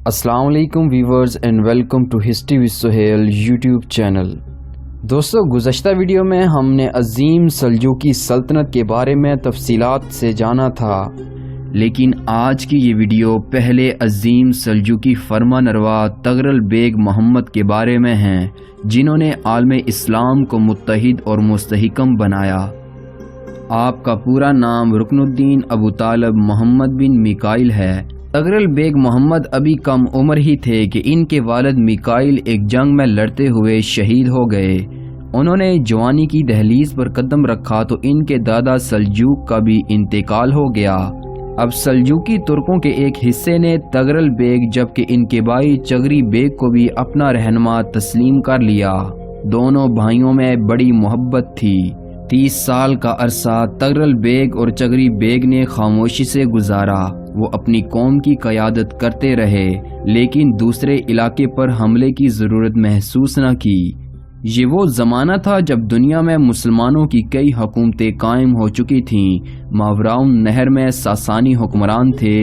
السلام علیکم viewers and welcome to history with Sohail YouTube channel. دوستو، گزشتہ ویڈیو میں ہم نے عظیم سلجوقی سلطنت کے بارے میں تفصیلات سے جانا تھا، لیکن آج کی یہ ویڈیو پہلے عظیم سلجوقی فرمانروا تغرل بیگ محمد کے بارے میں ہیں، جنہوں نے عالم اسلام کو متحد اور مستحکم بنایا۔ آپ کا پورا نام رکن الدین ابو طالب محمد بن میکائل ہے۔ تغرل بیگ محمد ابھی کم عمر ہی تھے کہ ان کے والد میکائل ایک جنگ میں لڑتے ہوئے شہید ہو گئے۔ انہوں نے جوانی کی دہلیز پر قدم رکھا تو ان کے دادا سلجوق کا بھی انتقال ہو گیا۔ اب سلجوقی ترکوں کے ایک حصے نے تغرل بیگ جبکہ ان کے بھائی چغری بیگ کو بھی اپنا رہنما تسلیم کر لیا۔ دونوں بھائیوں میں بڑی محبت تھی۔ 30 سال کا عرصہ تغرل بیگ اور چغری بیگ نے خاموشی سے گزارا۔ وہ اپنی قوم کی قیادت کرتے رہے، لیکن دوسرے علاقے پر حملے کی ضرورت محسوس نہ کی۔ یہ وہ زمانہ تھا جب دنیا میں مسلمانوں کی کئی حکومتیں قائم ہو چکی تھیں۔ ماوراء نہر میں ساسانی حکمران تھے،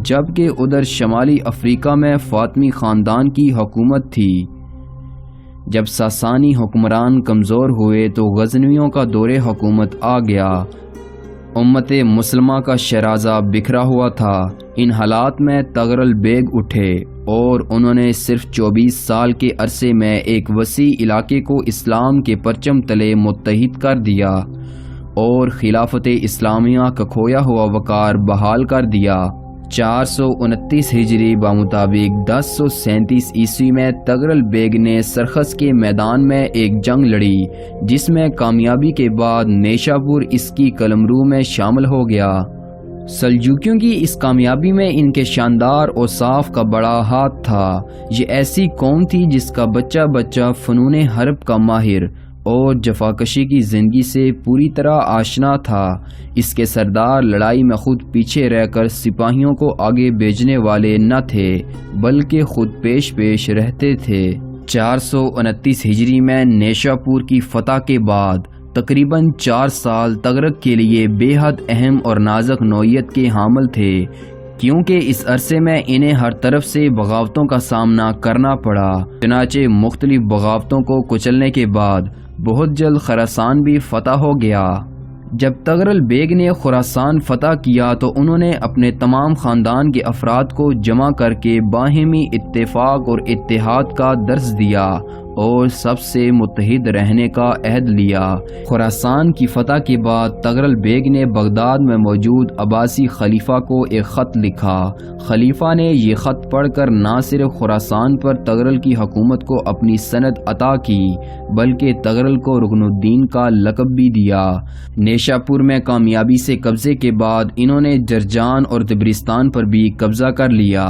جبکہ ادھر شمالی افریقہ میں فاطمی خاندان کی حکومت تھی۔ جب ساسانی حکمران کمزور ہوئے تو غزنویوں کا دور حکومت آ گیا۔ امت مسلمہ کا شیرازہ بکھرا ہوا تھا۔ ان حالات میں تغرل بیگ اٹھے اور انہوں نے صرف 24 سال کے عرصے میں ایک وسیع علاقے کو اسلام کے پرچم تلے متحد کر دیا اور خلافت اسلامیہ کا کھویا ہوا وقار بحال کر دیا۔ 429 ہجری بمطابق 1037 عیسوی میں تغرل بیگ نے سرخس کے میدان میں ایک جنگ لڑی، جس میں کامیابی کے بعد نیشاپور اس کی قلمرو میں شامل ہو گیا۔ سلجوکیوں کی اس کامیابی میں ان کے شاندار اوصاف کا بڑا ہاتھ تھا۔ یہ ایسی قوم تھی جس کا بچہ بچہ فنون حرب کا ماہر اور جفاکشی کی زندگی سے پوری طرح آشنا تھا۔ اس کے سردار لڑائی میں خود پیچھے رہ کر سپاہیوں کو آگے بھیجنے والے نہ تھے، بلکہ خود پیش رہتے تھے۔ 429 ہجری میں نیشاپور کی فتح کے بعد تقریباً 4 سال تغرق کے لیے بے حد اہم اور نازک نوعیت کے حامل تھے، کیونکہ اس عرصے میں انہیں ہر طرف سے بغاوتوں کا سامنا کرنا پڑا۔ چنانچہ مختلف بغاوتوں کو کچلنے کے بعد بہت جلد خراسان بھی فتح ہو گیا۔ جب تغرل بیگ نے خراسان فتح کیا تو انہوں نے اپنے تمام خاندان کے افراد کو جمع کر کے باہمی اتفاق اور اتحاد کا درس دیا اور سب سے متحد رہنے کا عہد لیا۔ خراسان کی فتح کے بعد تغرل بیگ نے بغداد میں موجود عباسی خلیفہ کو ایک خط لکھا۔ خلیفہ نے یہ خط پڑھ کر نہ صرف خراسان پر تغرل کی حکومت کو اپنی سند عطا کی، بلکہ تغرل کو رکن الدین کا لقب بھی دیا۔ نیشاپور میں کامیابی سے قبضے کے بعد انہوں نے جرجان اور طبرستان پر بھی قبضہ کر لیا۔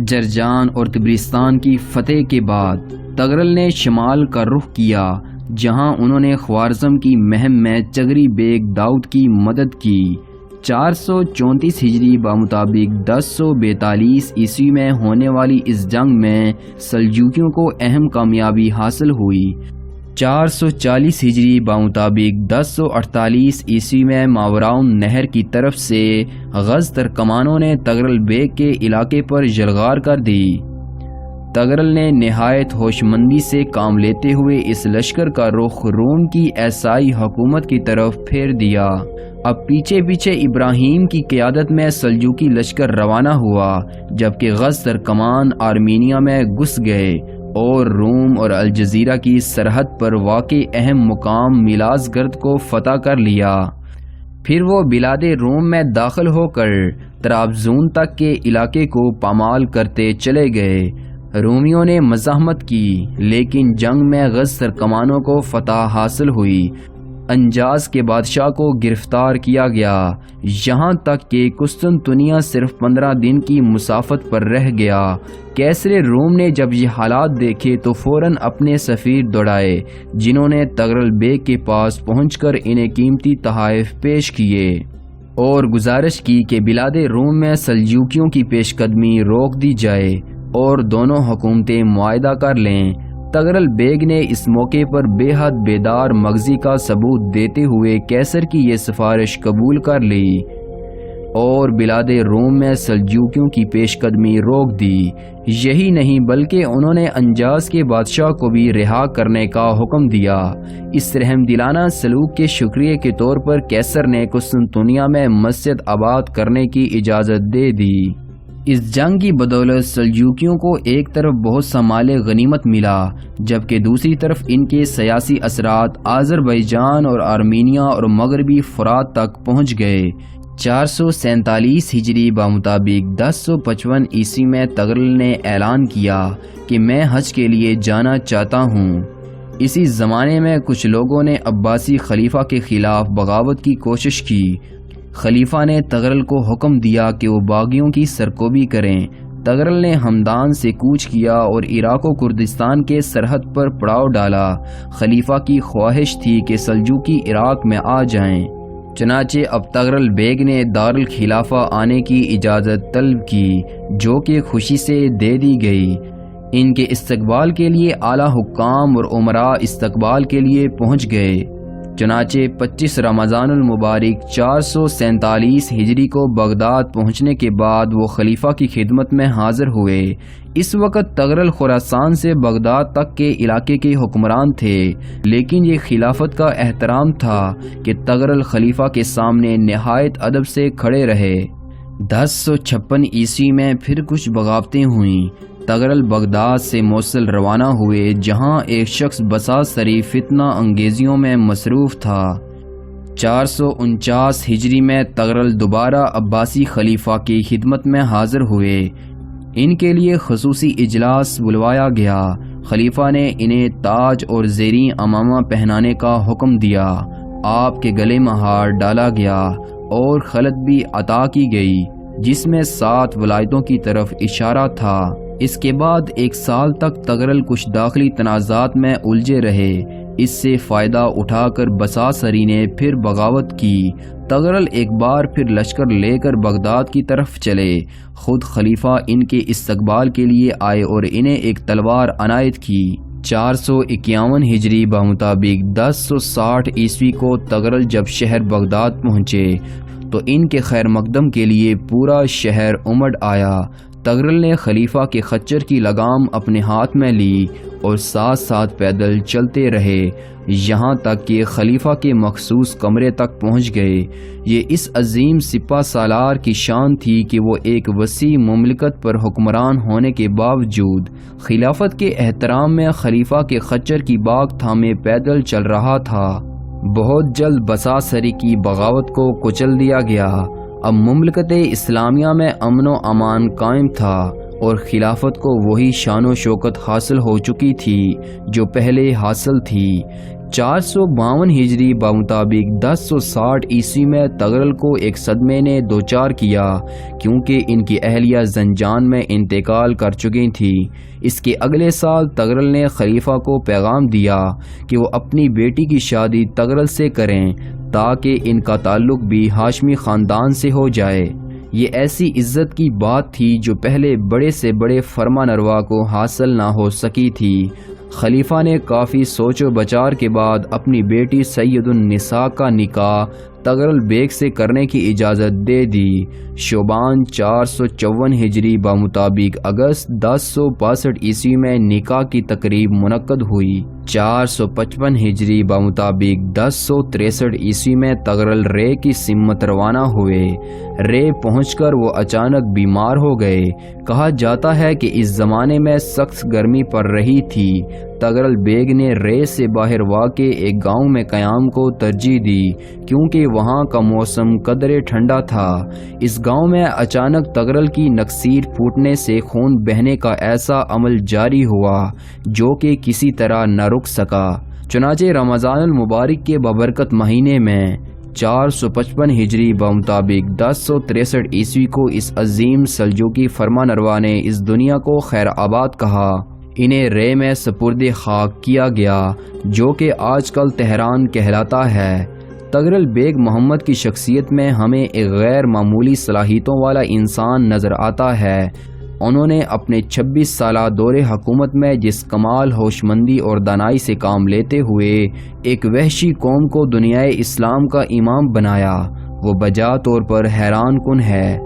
جرجان اور طبرستان کی فتح کے بعد تغرل نے شمال کا رخ کیا، جہاں انہوں نے خوارزم کی مہم میں چغری بیگ داؤد کی مدد کی۔ 434 ہجری بمطابق 1042 عیسوی میں ہونے والی اس جنگ میں سلجوکیوں کو اہم کامیابی حاصل ہوئی۔ 440 ہجری بمطابق 1048 عیسوی میں ماوراء نہر کی طرف سے غز ترکمانوں نے تغرل بیگ کے علاقے پر یلغار کر دی۔ تغرل نے نہایت ہوش مندی سے کام لیتے ہوئے اس لشکر کا رخ روم کی عیسائی حکومت کی طرف پھیر دیا۔ اب پیچھے پیچھے ابراہیم کی قیادت میں سلجوقی لشکر روانہ ہوا، جبکہ غز ترکمان آرمینیا میں گھس گئے اور روم اور الجزیرہ کی سرحد پر واقع اہم مقام میلازگرد کو فتح کر لیا۔ پھر وہ بلاد روم میں داخل ہو کر طرابزون تک کے علاقے کو پامال کرتے چلے گئے۔ رومیوں نے مزاحمت کی، لیکن جنگ میں غز ترکمانوں کو فتح حاصل ہوئی۔ انجاز کے بادشاہ کو گرفتار کیا گیا، یہاں تک کہ قسطنطنیہ صرف 15 دن کی مسافت پر رہ گیا۔ کیسر روم نے جب یہ حالات دیکھے تو فوراً اپنے سفیر دوڑائے، جنہوں نے تغرل بیگ کے پاس پہنچ کر انہیں قیمتی تحائف پیش کیے اور گزارش کی کہ بلاد روم میں سلجوکیوں کی پیش قدمی روک دی جائے اور دونوں حکومتیں معاہدہ کر لیں۔ تغرل بیگ نے اس موقع پر بے حد بیدار مغزی کا ثبوت دیتے ہوئے کیسر کی یہ سفارش قبول کر لی۔ اور بلاد روم میں سلجوکیوں کی پیش قدمی روک دی۔ یہی نہیں بلکہ انہوں نے انجاز کے بادشاہ کو بھی رہا کرنے کا حکم دیا۔ اس رحم دلانہ سلوک کے شکریہ کے طور پر قیصر نے قسطنطنیہ میں مسجد آباد کرنے کی اجازت دے دی۔ اس جنگ کی بدولت سلجوکیوں کو ایک طرف بہت سا مال غنیمت ملا، جبکہ دوسری طرف ان کے سیاسی اثرات آذربائیجان اور آرمینیا اور مغربی فرات تک پہنچ گئے۔ 447 ہجری بمطابق 1055 عیسوی میں طغرل نے اعلان کیا کہ میں حج کے لیے جانا چاہتا ہوں۔ اسی زمانے میں کچھ لوگوں نے عباسی خلیفہ کے خلاف بغاوت کی کوشش کی۔ خلیفہ نے طغرل کو حکم دیا کہ وہ باغیوں کی سرکوبی کریں۔ طغرل نے ہمدان سے کوچ کیا اور عراق و کردستان کے سرحد پر پڑاؤ ڈالا۔ خلیفہ کی خواہش تھی کہ سلجوقی عراق میں آ جائیں، چنانچہ اب طغرل بیگ نے دارالخلافہ آنے کی اجازت طلب کی، جو کہ خوشی سے دے دی گئی۔ ان کے استقبال کے لیے اعلیٰ حکام اور امراء استقبال کے لیے پہنچ گئے۔ چنانچہ 25 رمضان المبارک 447 ہجری کو بغداد پہنچنے کے بعد وہ خلیفہ کی خدمت میں حاضر ہوئے۔ اس وقت طغرل خراسان سے بغداد تک کے علاقے کے حکمران تھے، لیکن یہ خلافت کا احترام تھا کہ طغرل خلیفہ کے سامنے نہایت ادب سے کھڑے رہے۔ 1056 عیسوی میں پھر کچھ بغاوتیں ہوئیں۔ طغرل بغداد سے موصل روانہ ہوئے، جہاں ایک شخص بسا سری فتنہ انگیزیوں میں مصروف تھا۔ 449 ہجری میں طغرل دوبارہ عباسی خلیفہ کی خدمت میں حاضر ہوئے۔ ان کے لیے خصوصی اجلاس بلوایا گیا۔ خلیفہ نے انہیں تاج اور زیریں امامہ پہنانے کا حکم دیا۔ آپ کے گلے میں ہار ڈالا گیا اور خلعت بھی عطا کی گئی، جس میں 7 ولایتوں کی طرف اشارہ تھا۔ اس کے بعد 1 سال تک طغرل کچھ داخلی تنازعات میں الجھے رہے۔ اس سے فائدہ اٹھا کر بسا سری نے پھر بغاوت کی۔ طغرل ایک بار پھر لشکر لے کر بغداد کی طرف چلے۔ خود خلیفہ ان کے استقبال کے لیے آئے اور انہیں ایک تلوار عنایت کی۔ 451 ہجری بمطابق 1060 عیسوی کو طغرل جب شہر بغداد پہنچے تو ان کے خیر مقدم کے لیے پورا شہر امڑ آیا۔ طغرل نے خلیفہ کے خچر کی لگام اپنے ہاتھ میں لی اور ساتھ ساتھ پیدل چلتے رہے، یہاں تک کہ خلیفہ کے مخصوص کمرے تک پہنچ گئے۔ یہ اس عظیم سپہ سالار کی شان تھی کہ وہ ایک وسیع مملکت پر حکمران ہونے کے باوجود خلافت کے احترام میں خلیفہ کے خچر کی باگ تھامے پیدل چل رہا تھا۔ بہت جلد بسا سری کی بغاوت کو کچل دیا گیا۔ اب مملکت اسلامیہ میں امن و امان قائم تھا اور خلافت کو وہی شان و شوکت حاصل ہو چکی تھی جو پہلے حاصل تھی۔ 452 ہجری بمطابق 1060 عیسوی میں طغرل کو ایک صدمے نے دوچار کیا، کیونکہ ان کی اہلیہ زنجان میں انتقال کر چکی تھی۔ اس کے اگلے سال طغرل نے خلیفہ کو پیغام دیا کہ وہ اپنی بیٹی کی شادی طغرل سے کریں تاکہ ان کا تعلق بھی ہاشمی خاندان سے ہو جائے۔ یہ ایسی عزت کی بات تھی جو پہلے بڑے سے بڑے فرمانروا کو حاصل نہ ہو سکی تھی۔ خلیفہ نے کافی سوچ و بچار کے بعد اپنی بیٹی سید النساء کا نکاح طغرل بیگ سے کرنے کی اجازت دے دی۔ شعبان 454 ہجری بمطابق اگست 1062 عیسوی میں نکاح کی تقریب منعقد ہوئی۔ 455 ہجری بمطابق 1063 عیسوی میں طغرل رے کی سمت روانہ ہوئے۔ رے پہنچ کر وہ اچانک بیمار ہو گئے۔ کہا جاتا ہے کہ اس زمانے میں سخت گرمی پڑ رہی تھی۔ طغرل بیگ نے رے سے باہر واقع ایک گاؤں میں قیام کو ترجیح دی، کیونکہ وہاں کا موسم قدرے ٹھنڈا تھا۔ اس گاؤں میں اچانک طغرل کی نکسیر پھوٹنے سے خون بہنے کا ایسا عمل جاری ہوا جو کہ کسی طرح نہ رک سکا۔ چنانچہ رمضان المبارک کے بابرکت مہینے میں 455 ہجری بمطابق 1063 عیسوی کو اس عظیم سلجوقی فرمانروا نے اس دنیا کو خیر آباد کہا۔ انہیں رے میں سپرد خاک کیا گیا، جو کہ آج کل تہران کہلاتا ہے۔ طغرل بیگ محمد کی شخصیت میں ہمیں ایک غیر معمولی صلاحیتوں والا انسان نظر آتا ہے۔ انہوں نے اپنے 26 سالہ دور حکومت میں جس کمال ہوشمندی اور دانائی سے کام لیتے ہوئے ایک وحشی قوم کو دنیائے اسلام کا امام بنایا، وہ بجا طور پر حیران کن ہے